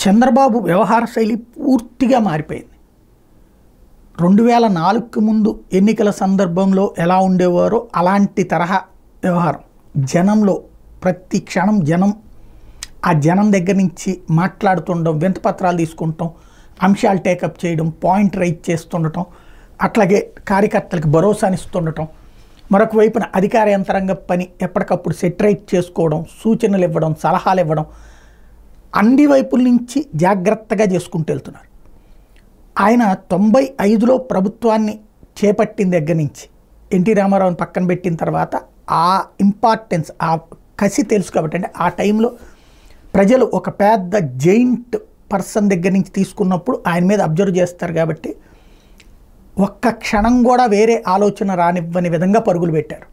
చంద్రబాబు వ్యవహార శైలి పూర్తిగా మారిపోయింది. 2004కి ముందు ఎన్నికల సందర్భంలో ఎలా ఉండేవారో అలాంటి తరహా వ్యవహారం. జనంలో ప్రతి క్షణం ఆ జనం దగ్గర నుంచి మాట్లాడుతుండడం, వింతపత్రాలు తీసుకుంటాం, అంశాలు టేకప్ చేయడం, పాయింట్ రైజ్ చేస్తుండటం, అట్లాగే కార్యకర్తలకు భరోసానిస్తుండటం, మరొక వైపున అధికార యంత్రాంగ పని ఎప్పటికప్పుడు సెటరైట్ చేసుకోవడం, సూచనలు ఇవ్వడం, సలహాలు ఇవ్వడం, అన్ని వైపుల నుంచి జాగ్రత్తగా చేసుకుంటూ వెళ్తున్నారు. ఆయన 95లో ప్రభుత్వాన్ని చేపట్టిన దగ్గర నుంచి ఎన్టీ రామారావుని పక్కన పెట్టిన తర్వాత ఆ ఇంపార్టెన్స్, ఆ కసి తెలుసు కాబట్టి, అంటే ఆ టైంలో ప్రజలు ఒక పెద్ద జైంట్ పర్సన్ దగ్గర నుంచి తీసుకున్నప్పుడు ఆయన మీద అబ్జర్వ్ చేస్తారు కాబట్టి ఒక్క క్షణం కూడా వేరే ఆలోచన రానివ్వని విధంగా పరుగులు పెట్టారు.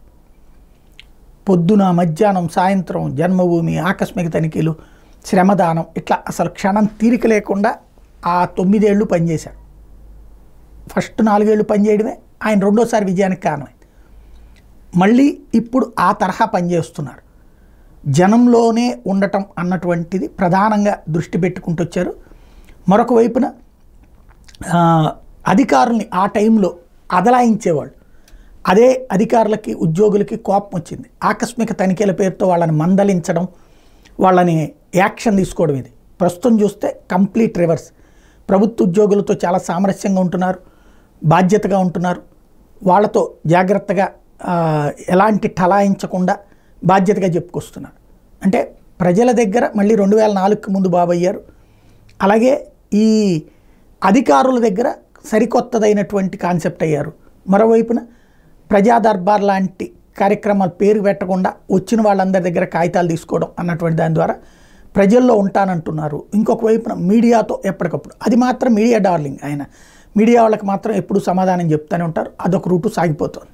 పొద్దున, మధ్యాహ్నం, సాయంత్రం, జన్మభూమి, ఆకస్మిక తనిఖీలు, శ్రమదానం, ఇట్లా అసలు క్షణం తీరిక లేకుండా ఆ 9 ఏళ్ళు పనిచేశారు. ఫస్ట్ 4 ఏళ్ళు పనిచేయడమే ఆయన రెండోసారి విజయానికి కారణమైంది. మళ్ళీ ఇప్పుడు ఆ తరహా పనిచేస్తున్నారు. జనంలోనే ఉండటం అన్నటువంటిది ప్రధానంగా దృష్టి పెట్టుకుంటూ వచ్చారు. మరొక వైపున అధికారుల్ని ఆ టైంలో అదలాయించేవాళ్ళు. అదే అధికారులకి, ఉద్యోగులకి కోపం వచ్చింది. ఆకస్మిక తనిఖీల పేరుతో వాళ్ళని మందలించడం, వాళ్ళని యాక్షన్ తీసుకోవడం. ఇది ప్రస్తుతం చూస్తే కంప్లీట్ రివర్స్. ప్రభుత్వ ఉద్యోగులతో చాలా సామరస్యంగా ఉంటున్నారు, బాధ్యతగా ఉంటున్నారు, వాళ్ళతో జాగ్రత్తగా ఎలాంటి ఠలాయించకుండా బాధ్యతగా చెప్పుకొస్తున్నారు. అంటే ప్రజల దగ్గర మళ్ళీ 2004కి ముందు బాబయ్యారు. అలాగే ఈ అధికారుల దగ్గర సరికొత్తదైనటువంటి కాన్సెప్ట్ అయ్యారు. మరోవైపున ప్రజా దర్బార్ లాంటి కార్యక్రమాలు పేరు పెట్టకుండా వచ్చిన వాళ్ళందరి దగ్గర కాగితాలు తీసుకోవడం అన్నటువంటి దాని ద్వారా ప్రజల్లో ఉంటానంటున్నారు. ఇంకొక వైపున మీడియాతో ఎప్పటికప్పుడు, అది మాత్రం మీడియా డార్లింగ్, ఆయన మీడియా వాళ్ళకి మాత్రం ఎప్పుడు సమాధానం చెప్తూనే ఉంటారు. అదొక రూటు సాగిపోతుంది.